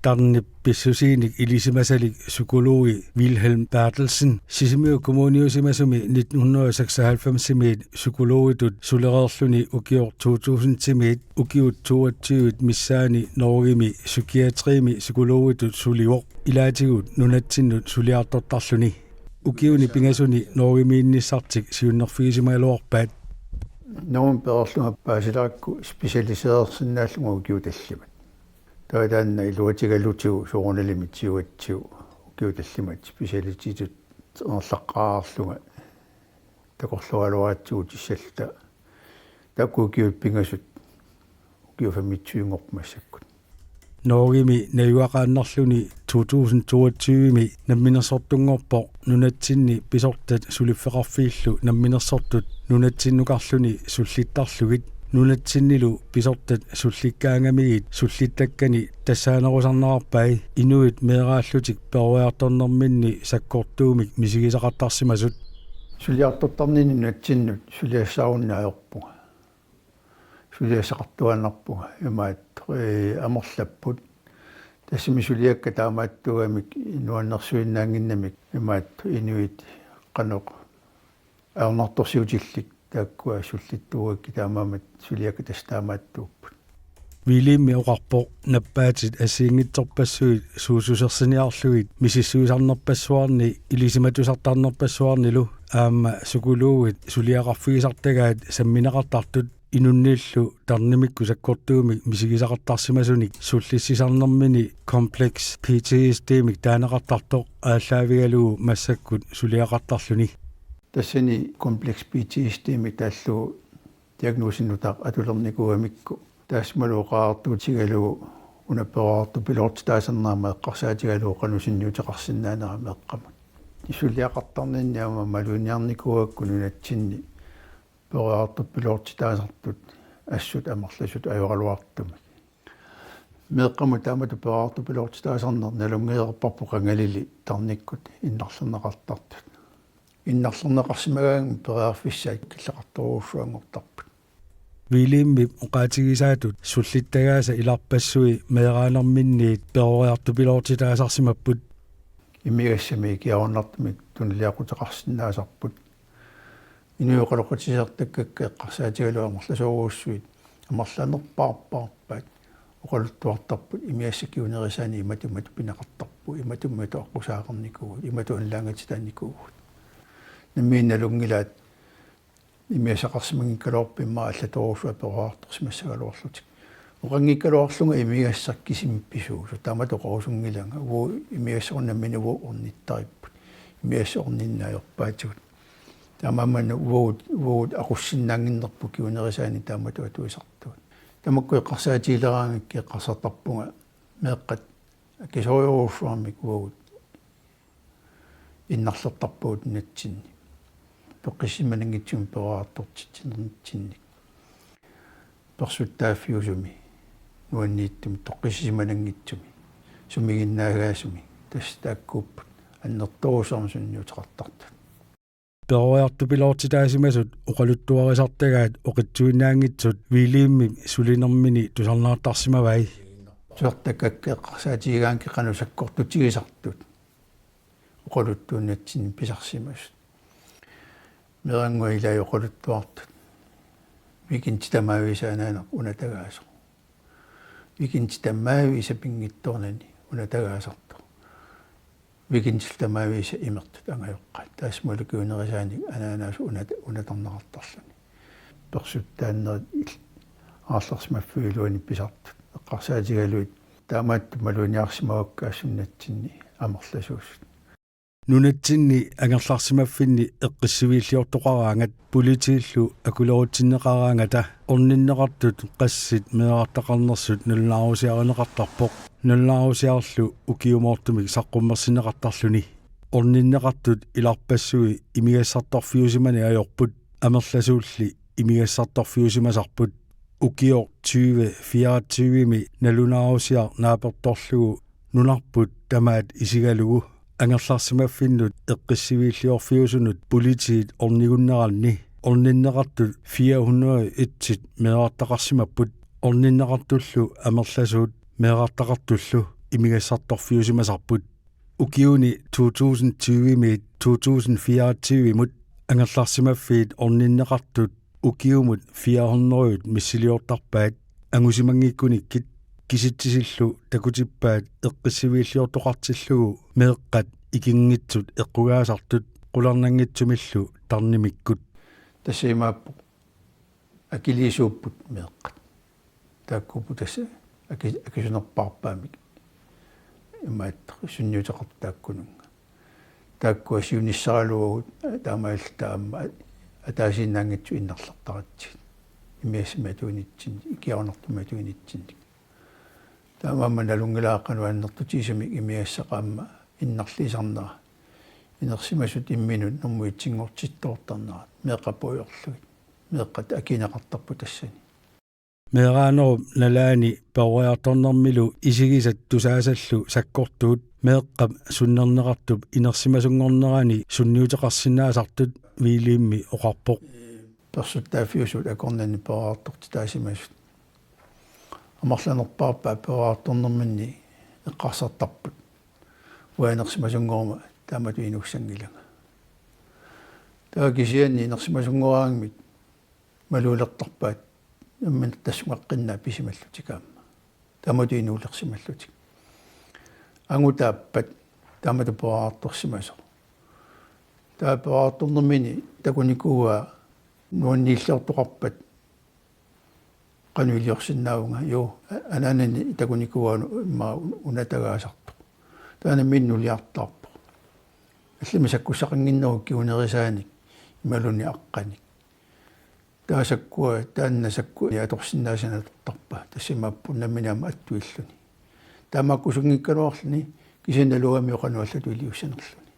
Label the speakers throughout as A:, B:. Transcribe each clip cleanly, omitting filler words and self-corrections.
A: tarnip pissusiinik ilisimasalik psykologi Wilhelm Bertelsen sisimiu kommuniusimasumi 1996 psykologitut sulererluni ukior 2000 ukiut 22 missaani Norgimi psykiatrimi psykologitut sulior ilaatigut nunatsinut suliartortarluni ukiuni pingasuni Norgimiinnissartik siunnerfigisimaluarpaat
B: nogen berslunga paasilaakku specialiseersinnaallunga ukiutallimat taadaanna iluatigalutiu suurunalimitsiuatsiu ukiutallimat specialititut erlaqqaarlunga takorlualuatsiu tissalta takkuukiut pingasut ukiufamitsuingormassakku
A: Norgimi nayuaqaannarluni 2022 namminersortungorpo nunatsinni pisortat suliffeqarfiillu namminersortut nunatsinnuqarluni sullittarlugit nunatsinnilu pisortat sullikkaangamigit sullittakkani tassaanerusarnarpai inuit meeraallutik peruartornerminni sakkortuumik misigisaqartarsimasut
B: suliartortarnini nunatsinnut suliassaarunnaayorpuga suliassaqartuannarpuga imaat amorlapput tassimi suliakka taamaattugamik nuannersuinnaanginnamik imaat inuit qanoq aarnartorsiutillik taakkua sullittuugakki taamaamat suliakka tastaamaattuupput
A: Wilhelmi oqarpo nappaatit asiingitsorpassuit suususersiniarlugit misissuusarnerpassuarni ilisimatusartarnerpassuarnilu aama sukulugit suliaqarfigisartagaat samminaqartartut inunnillu tarnimikku sakkortuumik misigisaqartarsimasunik sullissisarnermini complex PTSD-mik taanaqartartoq ааllaavigalugu massakkut suliaqartarluni
B: тассани комплекс PTSD-мик тааллу диагносиннутаа атулерникуамикку таасмалуоqaartuutigalugu унаппераарту пилоортитаасернаама эққарсаатигалуу қанусинниутеқарсинаанерама эққамат исулиақартарнинниама малуниарникуакку нунатсинни пераарту пилоортитаасартут ассут амерласут аюралуартумик меққаму таамату пераарту пилоортитаасарнер налунгеерпарпу қангалили тарниккут иннарлернеқартартут иннарлернеқарсимагаан пераарфиссаат киллеқарторуусsuangortarput
A: Wilhelmi oqaatigisaatut sullittagaasa ilarpassui meeraanerminniit peroриарту пилоортитаасарсимаппут
B: имигассами киаруннартмик тунлиақутеқарсинаасарпут инуйоқалоқатисертаккакка эққарсаатигалуамерласууруссуит амерланерпаарпаарпаат оқалуттуартарпут имиассакиунерисаани иматумату пинақартарпу иматуммату аққусаақарникуу имату анлаангатитааникуугут наммиинналунгилаат имиасақарсимагиккалуарпимма аллаторусуа перуаарторсимассагалуарлутик оқангиккалуарлунга имигассаркисимипписуусу таамату қорусунгиланга уу имигассорнамминуву орниттариппут имигассорниннаайорпаатигут таамамману уут ақуссиннаангиннерпу киунерисаани таамату атуисартуут тамакку эққарсаатиилераангакки эққарсартарпунга меэққат кисориоруссуармик уут иннарлертарпуут натсинни тоққиссиманангитсум перуаартортитсинернитсинник персуттааффиусуми нуаннииттуми тоққиссиманангитсуми сумигиннаагаасуми тастааккууппут аннерторусарма сунниутеқартартут
A: перуриарту пилоортитаасимасут оқалуттуарисартагаат оқитсуиннаангитсут Wilhelmi сулинермини тусарнаартарсимавай
B: суартаккакка эққарсаатигаанки қанусаккортутигисартут оқалуттууннатсини писарсимасут мерангуа илаа оқалуттуартут викинтитамаависаанаанер унатагаасо викинтитамаависа пингитторнани унатагаасарто викинтитамаависа имертут ангайоққат таасмалукуунерисаани анаанаас унаторнеқартарлани персуттааннерит аарлерсимаффуилуани писартут эққарсаатигалуит таамаатту малуниарсимаваккаассуннатсинни амерласуусут нунатсинни ангерларсимаффинни эққиссивииллиортоқараангат политииллу акулерутсиннеқараангата орниннеқартут қассит меартақарнерсут нуллаарусиаринеқартарпоқ нуллаарусиарлу укиумоортумик саққуммерсинеқартарлуни орниннеқартут иларпассуи имигассартарфиусимани аёрпут амерласуулли имигассартарфиусимасарпут укиор 2024ми налунаарусиар нааперторлугу нунарпут тамаат исигалугу ангерларсимаффиннут эққиссивииллиорфиусунут политиит орнигуннерални орниннеқартут 401 меартақарсимаппут орниннеқартуллу амерласуут меартақартуллу
A: imigassartorfiusimasarput ukiuni 2020 mit 2024 mut angallarsimaffiit orninneqartut ukiumut 400 missiliortarpaat angusimangikkunikit kisittisillu takutippaat eqqissivillioortoqartillugu meeqqat ikingitsut eqqugaasartut qularnangitsumillu tarnimikkut
B: тассимааппу акилисууппут меэккат тааккупу тасса акисунерпаарпаамик имааттaq сунниутеқартааккунунга таакку асиуниссаралугут таамааллтаама атаасиннаангитсу иннарлартаратсиг имиассиматуунитсин икиарнартуматуунитсин таамаама налунгилааққану аннертутисамик имиассақаама иннарлисарнера инерсимасут имминут нормуитсингортиттоортарнерат меэққапуйорлугит меэққат акинеқартарпу тассани
A: meeraanor nalaani pariartornermilu isigisat tusaasалlu sakkortuut meeqqam sunnerneqartup inersimasungornerani sunniuteqarsinnaasartut viiliimmi oqarpoq
B: персуттаафиусут акорнани параарторти таасимасут амарланерпаарпаа параарторнерминни эққарсартарпут уанерсимасунгорма таамату инуссангилага таакисианни инерсимасунгораангмит малуулертарпаат иммин тассугаққиннаа писималлутикаама таамату инуулерсималлутик ангутааппат таамату параарторсимасо таа параарторнермини такуникуа нуаннииллертоқарпат qanуилиорсиннаавнга ё ананани такуникуану имма унатагаасарто таана миннулиартаарпо аллимисаккусақангиннеру киунерисааник ималуни аққаник таасаккуа тааннасакку яаторсиннаасанатартарпа тассимааппу намминаама аттуиллуни таамааккусунгиккалуарлуни кисиналуами оқануаллату илиуссанерлуни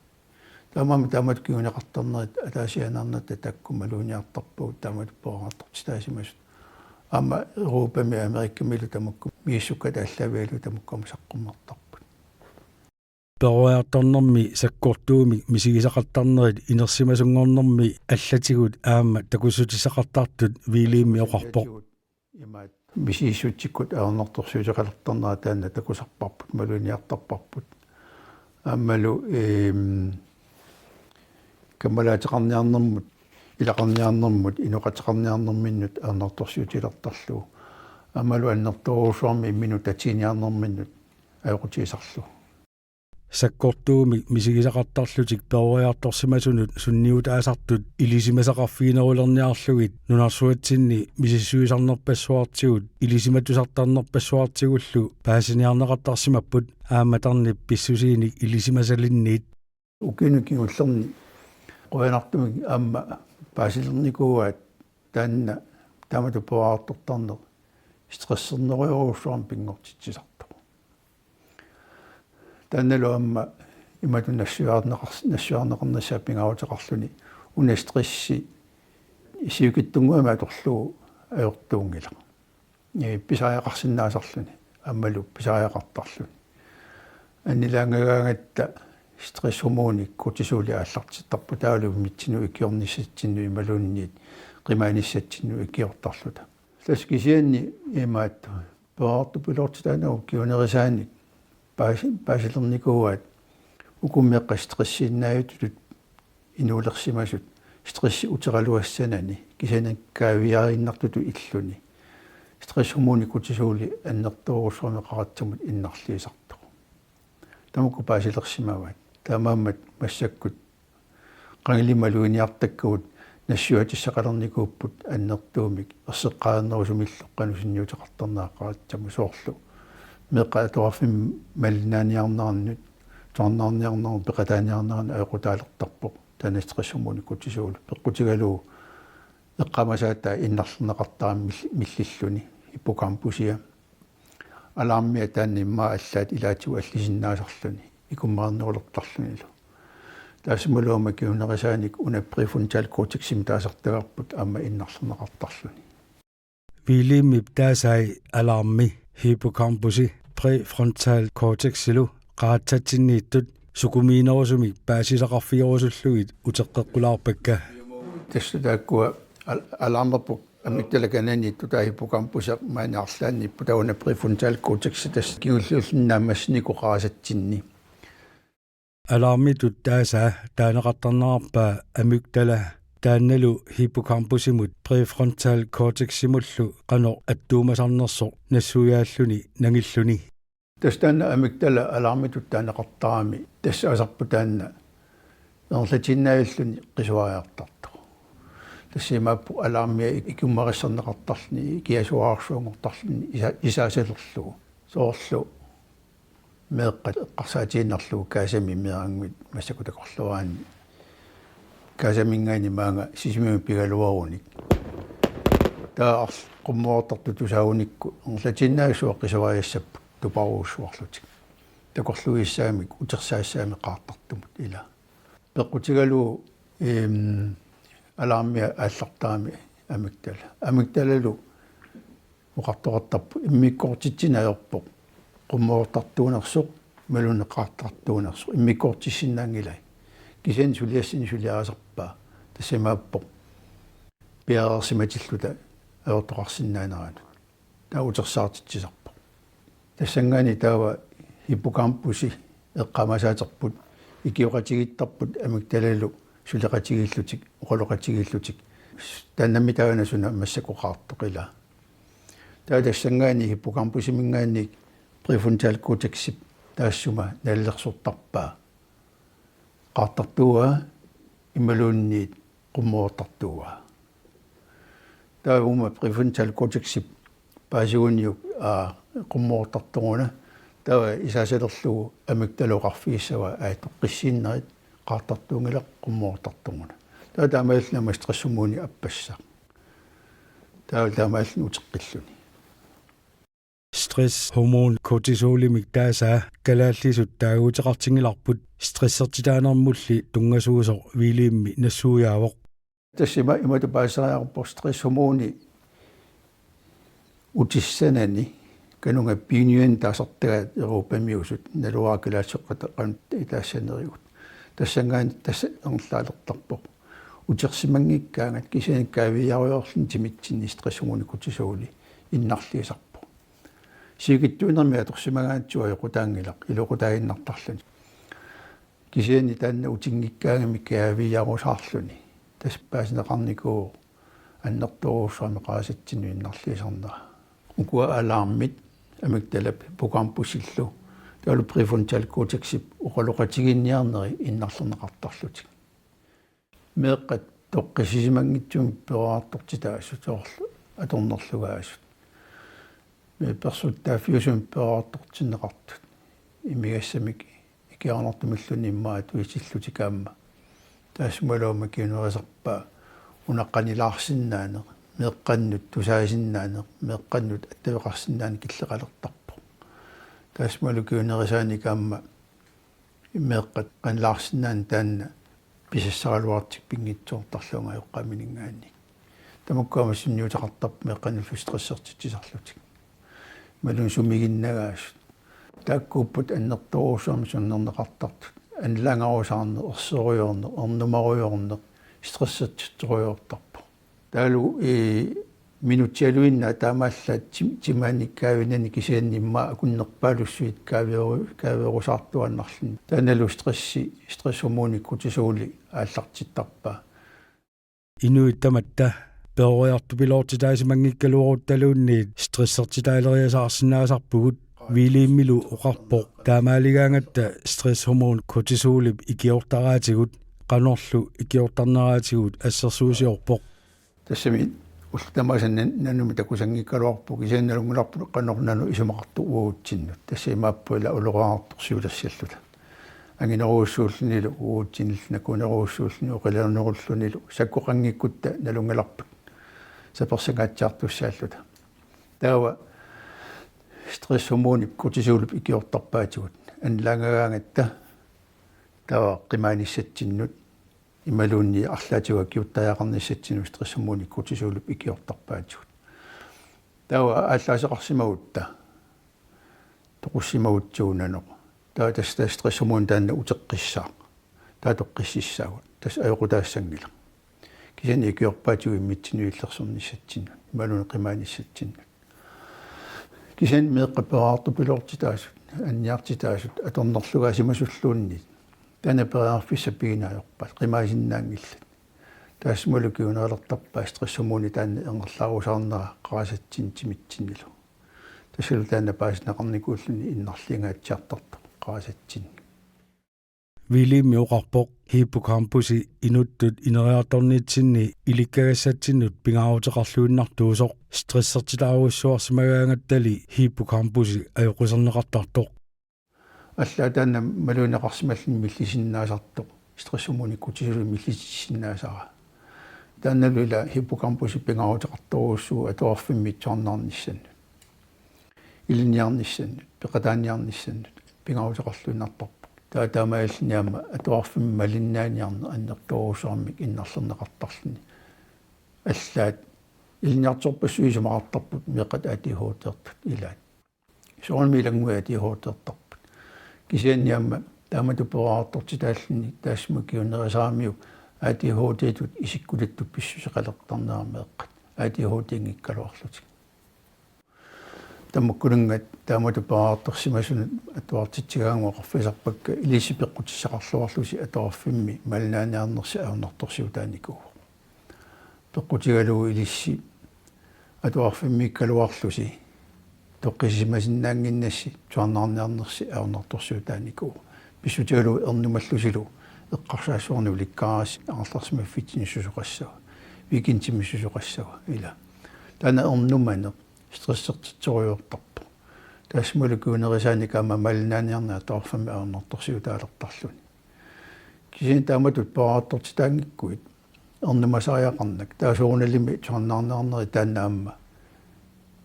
B: таамаама таамат киунеқартарнерит атаасианаарната таккумалуниартарпуг таамат поогаартарти таасимасут ама Европами Америккамилу тамакку мииссукката аллавиалу тамаккама саққуммартарпут
A: peruartornermi sakkortuumi misigisaqartarnerit inersimasungornermi allatigut aama takusutisaqartartut viiliimmi oqarpoq
B: имаат мисииссутсиккут аернэрторсуутеқалертарнера таанна такусарпарпут малуниартарпарпут ааммалу каммалаатеқарниарнэрмут илақарниарнэрмут инуқатеқарниарнэрминнут аернэрторсуутилертарлу аамалу аннэрторуусуарми иммину татиниарнэрминнут аёқутисарлу
A: sakkortuumi misigisaqartarlutik peruartorsimasunut sunniutaasartut ilisimasaqarfiinerulerniarlugit nunarsuatsinni misissuisarnerpassuartigut ilisimatusartarnerpassuartigullu paasiniarneqartarsimapput aamatarnip pissusiinik ilisimasalinniit
B: укинукигуллерни qoyanartumik аама паасилерникууаат таанна таамату пуаартортарнер стрессернеруйоруссуарм пингортитсисарто таанналу аама иматун нассуарнеқарнассаа пингаутеқарлуни уна стресси исиукиттунгуама аторлуу аёртуунгила писааяқарсинаасарлуни аамалу писааяқартарлуни аннилаангагаагатта стрессгормоник кортисоли ааллартиттарпу таалу митсину икиорниссатсинну ималуунниит қимааниссатсинну икиортарлута ласкисианни имаат паарту пилортитаанау киунерисааник паасилерникууаат укуммеққа стрессииннааютут инуулерсимасут стресси утералуассанани кисанаккаавиариннартуту иллуни стрессгормоник кортисоли аннерторуссуамеқаратсамут иннарлиисартоқ тамуку паасилерсимаваат таамааммат массаккут qangilimaluiniartakkugut нассуатиссақалерникууппут аннертуумик ерсеққааннерусумиллоққану синниутеқартарнааққаратсаму соорлу меққаатуарфим малинааниарнаарнут торнаарниарнаар пеқатааниарнаарна аёқутаалертарпоқ танастрессумуникутисуулу пеққутигалуу эққамасаата иннарлернеқартарам миллиллуни иппукампусия алаармиа тааннимма аллаат илаатигу аллисиннаасарлуни икуммаарнерулертарлунилу таасмулуама киунерисааник уна префронтал кортексим таасартагарпут аама иннарлернеқартарлуни
A: viiliimmip taasai alarmi hippocampusi prefrontal cortexilu qaatsatinniittut sukumiinerusumi paasisaqarfiurusullugit uteqqeqqulaarpakka
B: тассутааккуа алаарнерпук амиттала канани тутаипукампуса маанаарслаанни путауна префронтал кортекс тас киуллууллиннаамасснику
A: алаармитут таасаа таанеқартарнерарпаа амиктала таанналу хиппокампусимут префронтал кортексимуллу қано аттуумасарнерсо нассуяаллуни нагиллуни
B: тастаана амиктала алаармитут таанеқартарами тассаасарпу таанна нерлатиннааллуни қисуариартарту тассимааппу алаармиа икуммариссернеқартарлни киасуаарсуунгортарлни исаасалерлугу соорлу меэққат эққарсаатииннерлугу каасами меэрангуит массакутакорлуаани каасамингаани маанга сисимими пигалуаруник таа qummuortartu tusaunikku нерлатиннаасуа қисуариассаппу тупаруусsuarlutik такорлуиссаамик утерсаассаами qaartartumut ила пеққутигалу алаармиа ааллартаами амикталалу уқартоқартарпу иммиккортитсинаерпоқ qummuortartuunersuq малунеқартартуунерсуq иммиккортиссиннаангилай кисен сулиассини сулиарасарпаа тассимааппоқ пиарерсиматиллута аортоқарсиннаанераат таутерсаартитсисарпоқ тассангаани таава хиппокампуси эққамасаатерпут икиоқатигиттарпут амикталалу сулеқатигииллутик оқолоқатигииллутик тааннамми таанасуна массакоқаартоқила таа тассангаани хиппокампусимингаанник префронтал кортексип таассума наллерсортарпаа qaartartuuа ималуунниит qummuortartuuа таума префронтал кортексип паасигуниук qummuortartuгуна тава исаасалерлугу амикталоқарфигиссава аатоққиссииннерит qaartartuungila qummuortartuгуна таа таамааллама стрессумууни аппассаа таа таамааллу утеққиллуни
A: stress hormon cortisolimik taasa kalaallisut taaguuteqartingillarput stressертитаанермулли тунгасуусо вилиимми нассууяавоқ
B: тассима имату паасариарпор stress hormoni утиссанани канунга пиниуэн таасартагаат европамиусут налуаакалаатсеққата қан итаассанериут тассангаан тасса ерлаалертарпоқ утерсимангиккаангат кисаниккаавиаруйорлун тимитсинни stress hormoni cortisoli иннарлиисарпо сигиттуинерми аторсимагаатсуа йоқутаангилақ илоқутаиннартарлуни кисиани таанна утингиккаагами каавиярусаарлуни таспаасинеқарникуу аннерторуусsuami qaasatсину иннарлиисарнера укуа алаармит амикталап пукампусиллу таалу префронтал кортексип оқалоқатигинниарнери иннарлернеқартарлутик меэққат тоққисисимангитсуми перуаартортитаассу тоорлу аторнерлугаасут персуттаафиусум перуаартортиннеқартут имигассамик икиарнартумиллуни иммаат уисиллутикаама таасмалуума кинуасарпаа унаққанилаарсиннаане меэққаннут тусаасиннаане меэққаннут аттавеқарсиннаани киллеқалертарпо таасмалу киунерисааникаама меэққат қанлаарсиннаан таанна писассаралуартик пингитсуортарлуунга эққаминингаани тамуккаама синниутеқартарп меэққаннуллу стрессертитсисарлутик малун сумигиннагаасут тааккууппут аннерторуусуами суннернеқартартут анлангаруусаарне ерсеруйорне орнумаруйорне стрессертитсоруйортарпо таалу минутсиалуинна таамаалла тимааниккаавинани кисианнимма акуннерпаалуссуит кааверусаартуаннарлун тааналу стрессумууни кортисоли ааллартиттарпаа
A: инуиттаматта перуяртупилоортитаасимангиккалуорутталуунниит стрессертитаалериасаарсинаасарпугут вилииммилу оқарпоқ таамаалигаангатта стресс хормон кортисолип икиортараатигут qanorlu икиортарнераатигут ассерсуусиорпоқ
B: тассами ултамаасанна нануми такусангиккалуарпу кисианналунгуларпу qanорнану исумақарту уутсиннут тассимааппуила улоқаартурсиулассаллута ангинеруussууллунилу уутсиниллна кунеруussууллуни оқилернеруллунилу саккоқангиккутта налунгаларпут саперсагаатсаартуссааллута таава стресс хормони кортисолип икиортарпаатигут анлаагагаангатта таава қимааниссатсиннут ималуунни арлаатигуа киуттаяақарниссатсину стресс хормони кортисолип икиортарпаатигут таава ааллаасеқарсимагутта тоқуссимагутсуунано таа тасса стресс хормон таанна утеққиссаа таа тоққиссиссаагут тас аюқутаассангила кисани икиорпаатиу иммитсинуиллерсорниссатсинну малуни қимааниссатсинну кисан меэққапераарту пилортитаасут анниартитаасут аторнерлугаа симасуллуунни тана пераарфиссапигинаажорпат қимаасиннаангиллат таасмулу киунералертарпаа стрессумууни таанна энгерлаарусаарнера қарасатсин тимитсиннилу тасалу таанна паасинеқарникууллуни иннарлингаатсиартарпа қарасатсин
A: вилими оқарпоқ хиппокампуси инуттут инериарторниитсинни иликкагассатсиннут пингаарутеқарлуиннартуусоқ стрессертилааруссуарсимагаангаттали хиппокампуси аёқусернеқартартоқ
B: аллаа таанна малуинеқарсималлин миллисиннаасартоқ стрессумууни кутисулу миллисиннаасара таанналуила хиппокампуси пингаарутеқарторуссуу атуарфиммитсуарнаарниссанну илиниарниссанну пеқатааниарниссанну пингаарутеқарлуиннартарпа таамааллиниама атуарфим малиннааниарна аннерторусуармик иннарлернеқартарлуни аллаат илниарторпассуисумаартарпут меқат атихуутеэртут илаат соормилангуи атихуутеэртарпут кисианниама тааматупераартортитааллуни таасму киунерисаамиу атихуутеетут исиккулаттуп писсусеқалертарнеармеэққат атихуутингиккалуарлутик таммуккулунгат тааматупераарторсимасуна атуартитсигаангуа қарфисарпакка илисипеққутиссақарлуарлуси атуарфимми малнааниарнерси аунарторсиутааникуу пеққутигалуу илисси атуарфиммиккалуарлуси тоққисимасиннаангиннасси туарнаарниарнерси аунарторсиутааникуу писсутигалуу ернумаллусилу эққарсаассуарну ликкаарасси аарларсимаффитсини сусоқассава викинтими сусоқассава ила тана ернумане стрессертитсориуортарпу таасмулу куунерисааникаама малнааниарнаа тоорфами аунарторсиутаалертарлуни кисин тааматут парааттортитаангиккуит ернумасариақарнак таасуурналими туарнаарнаарнери тааннаамма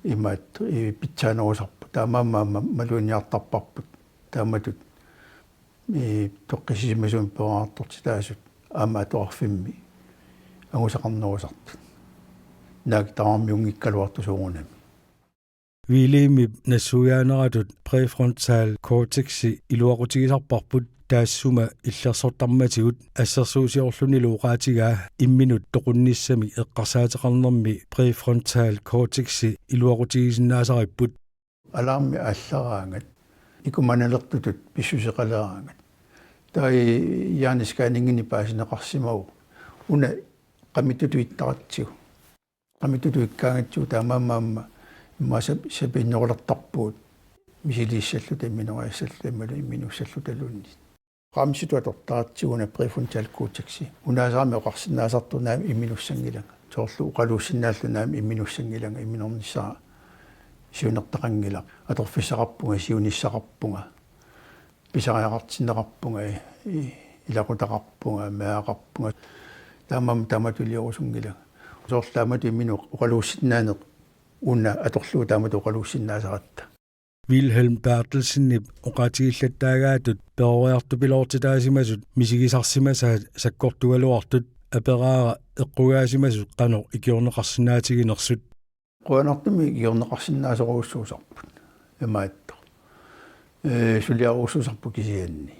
B: имаат питсаанерусарпу таамаамаама малуниартарпарпут тааматут тоққисимасуун парааттортитаасут аама тоорфимми агусақарнерусарту наак таармиунгиккалуартусуурунами
A: вилими нассуяанератут префронтал кортекси илуақутигисарпарпут таассума иллерсортарматигут ассерсуусиорлуни лууqaатигаа имминут тоқунниссами эққарсаатеқарнерми префронтал кортекси илуақутигисиннаасариппут
B: алаарми аллараангат икуманалертутут писсусеқалераангат таи яанискаанингини паасинеқарсимау уна қамиттутуиттаратсигу қамиттутуиккаангатсуу таамаамаама иммаасап сапиннерулертарпуут мисилииссаллута имминериассаллута иммалу имминуссаллуталуунни qaamsituatortaratsiguna prefrontal cortex unaasarmi oqarsinnaasartunaami imminussangilanga soorlu uqaluussinnaallunaami imminussangilanga imminornissaa siunertaqangila atorfissaqarpunga siunissaqarpunga pisariaqartinneqarpunga ilaqutaqarpunga maaqarpunga taamatuliorusungila soorlaamatu imminu uqaluussinnaaneq unna atorluu taamatu uqaluussinnaasaраtta
A: Wilhelm Bertelsen oqatigillatаagaatut peoriartupilortitaasimasut misigisarsimasaat sakkortugaluartut aperaara eqqugaasimasut qano ikiorneqarsinnaatiginersut
B: quanartumi ikiorneqarsinnaasoruussuusarput amaatto suliaruussuusarpu kisianni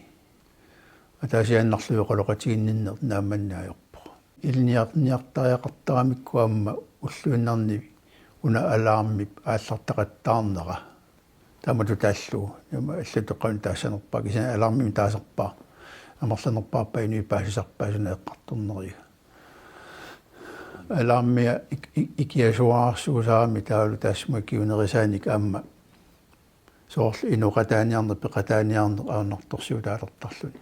B: ataasiannarluu qoloqatiginninner naammannaajorpo ilniartariaqartaramikkuamma ulluinnarni una alarmip aallartaqattaarnera тааматутааллуу аллатеққун таассанерпаа кисана алармими таасерпаа амерланерпаарпа инуи паасисарпаасуна эққарторнерига алармия икиасуаарсуусаарами таалу таассма киунерисааник аама соорл инуқатааниарне пеқатааниарне аунарторсиутаалертарлуни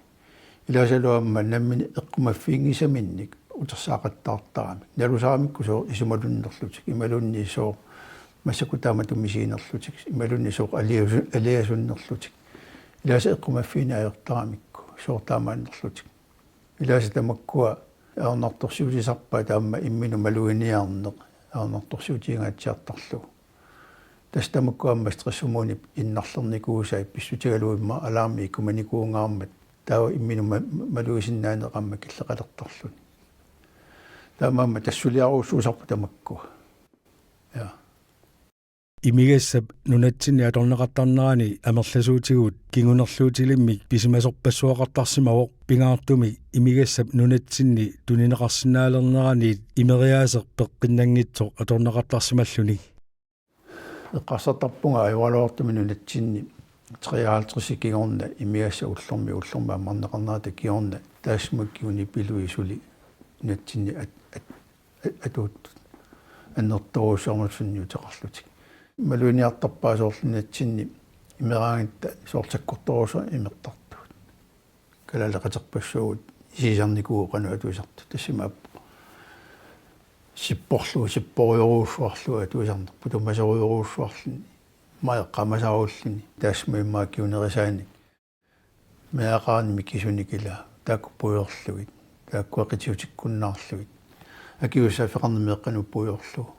B: иласалуамма наммини эққумаффиингисаминник утерсаақаттаартарами налусаарамикку соо исумалуннерлутик ималунни соо массакутааматумисиинерлутик ималунни соо алиасуннерлутик иласа эққумаффиинаajortaramikku соортаамааннерлутик иласа тамаккуа аорнарторсуутисарпаа таама иммину малуиниарнеқ аорнарторсуутиингаатсиартарлу тастамаккуамма стрессумууни иннарлерникуусай писсутигалуимма алаарми икуманикуунгаармат таа иммину малуисиннаанеқамма киллеқалертарлуни таамаамма тассулиаруусуусарпу тамаккуа я
A: Imigassap nunatsinni atorneqartarnerani amerlasuutigut kingunerluutilimik pisimasorpassuaqartarsimawoq pingaartumi imigassap nunatsinni tunineqarsinaalernerani imeriaaseq peqqinnangitsoq atorneqartarsimalluni
B: eqqarsartarpunga iwaloortumi nunatsinni 53 kigorna imigassa ullorma ammarneqarnerata kiorna taasmukkiuni pilui suli nunatsinni atuut аннэрторуусуармассунниу теқарлутик малуниартарпаасоорлунатсинни имераангитта соортаккорторуусо имертартуут калалеқатерпассуугут исисарникуу қану атуисарту тассимааппу сиппоруйоруусуарлу атуисарнерпу тумасоруйоруусуарлуни маеққамасаарууллуни таасмаиммаа киунерисаани меақаани микисуникила тааккуппуйорлугит тааккуақитиутиккуннаарлугит акиуссаафеқарнамеэққануппуйорлу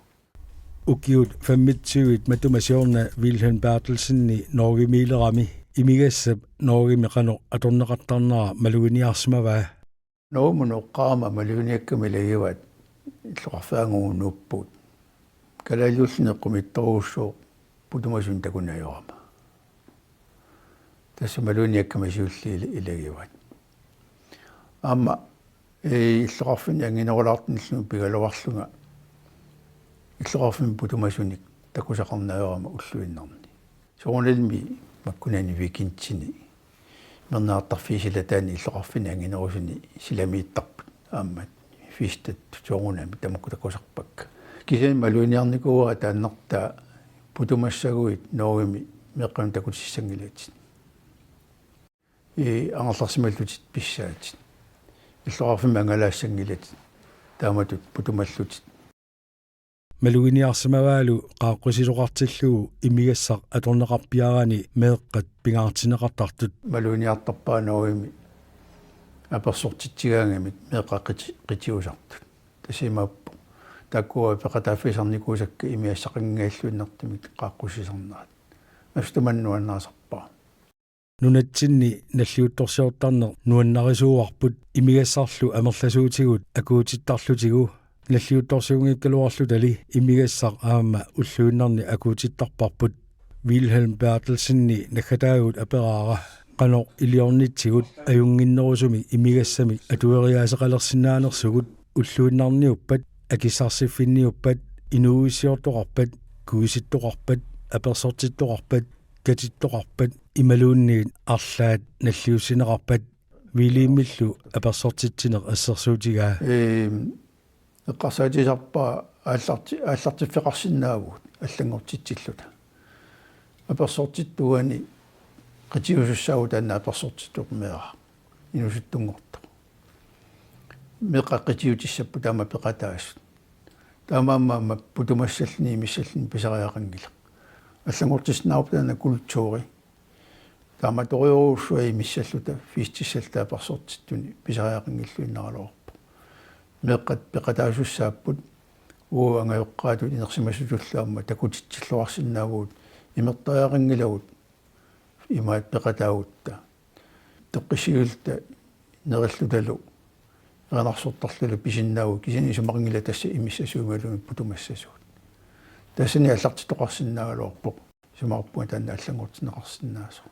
A: ukiut fammitsuit matumasiorna Wilhelm Bertelsenni Norgimiilerami imigassap Norgimiqano atorneqartarnera maluginiarsimavaa
B: noumunoqqaama maluginiakkamilagivat illoqarfaanguunnuuppuut kalaliullineqqumittoruussuu putumasun takunajorama tassa maluginiakkamasiulli ilagivat amma иллоқарфини ангинерулаартниллуми пигалуарлунга иллоқарфин путумасуник такусақарнаерама уллуиннарни соорналми маккунани викинтсини мернаартарфисилатаани иллоқарфини ангинерусини силамииттарпут ааммат фистат соорунами тамакку такусарпакка кисен малуиниарникууа тааннарта путумассагуит ноогими меққам такутиссангилаатит ангерларсималлутит писсаатит иллоқарфим ангалаассангилат тааматут путумаллутит
A: малугиниарсимаваалу qaaqqusisoqartilluu imigassaq atorneqarpiaraani meeqqat pingaartineqartartut
B: малуиниартарпааноогими аперсортитсигаангамит меэққаққитиусартут тасимааппу таккуа пеқатааффисарникуусакка имиассақингааллуиннартимик qaaqqusisernaat астуманнуаннаасарпаа
A: nunatsinni nalliuttorsiortarner nuannarisuuarput imigassarlu amerlasuutigut akuutittarlutigu nalliuttorsiungikkaluarlu tali imigassaq aama ulluinnarni akuutittarparput Wilhelm Bertelsenni nakhataagut aperaara qanoq iliornitsigut ajunginnerusumi imigassami atueriaaseqalersinaanersugut ulluinnarniuppat akissarsifinniuppat inuuissiortoqarpat kuisittoqarpat apersortittoqarpat katittoqarpat imaluunniit arlaat nalliussineqarpat вилиимиллу аперсортитсинеқ ассерсуутигаа
B: эққарсаатисарпаа ааллартиффеқарсинаавут аллангортитсиллута аперсортиттуани қитиусуссаагу таанна аперсортиттуқмеара инусуттунгорто меқаққитиутиссаппу таама пеқатаагас таамаамма путумассаллини миссаллини писариақангила аллангортиснаарпу таана культури таама ториоруссуи миссаллута фистиссалта аперсортиттуни писариақангиллуиннаралуорпу меққат пеқатаасуссааппут ангайоққаатут инерсимасутуллаама такутитсиллуарсинаагуут имертариақангилагут имаат пеқатаагутта тоққисиулта нериллуталу ранарсортарлулу писиннаагу кисини сумақингила тасса имиссасуумалуми путумассасуут тассани аллартитоқарсинаагалуорпо сумаарпуа таанна аллангортинеқарсинаасо